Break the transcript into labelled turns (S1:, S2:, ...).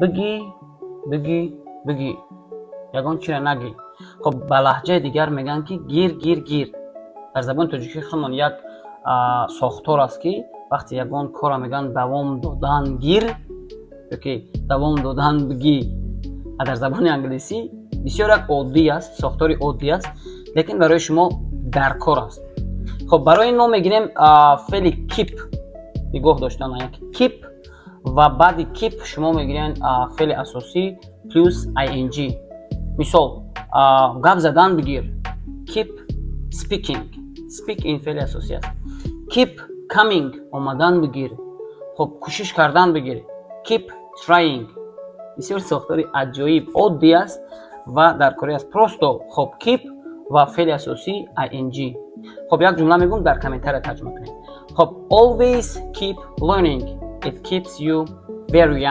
S1: بگی بگی بگی، یگان چیره نگی. خب به لهجه دیگر میگن که گیر گیر گیر. در زبان تاجیکی خودمان یک ساختار است که وقتی یگان کار میگن دوام دادن گیر، که دوام دادن بگی. در زبان انگلیسی بسیار یک عادی است، ساختاری عادی است، لیکن برای شما در کار است. خب برای این ما میگیریم فعل کیپ، نگاه داشتن یک کیپ، و بعد کیپ شما میگیرین فعل اساسی پلوس ing. مثال گپ زدن بگیر، keep speaking. speak این فعل اساسی است. keep coming آمدن بگیر. خب کوشش کردن بگیر، keep trying. بسیار ساختاری عجایب عادی است و در کاری است. پروستو خب keep و فعل اساسی ing. خب یک جمله میگم در کامنتر ترجمه کنید. خب always keep learning, it keeps you very young.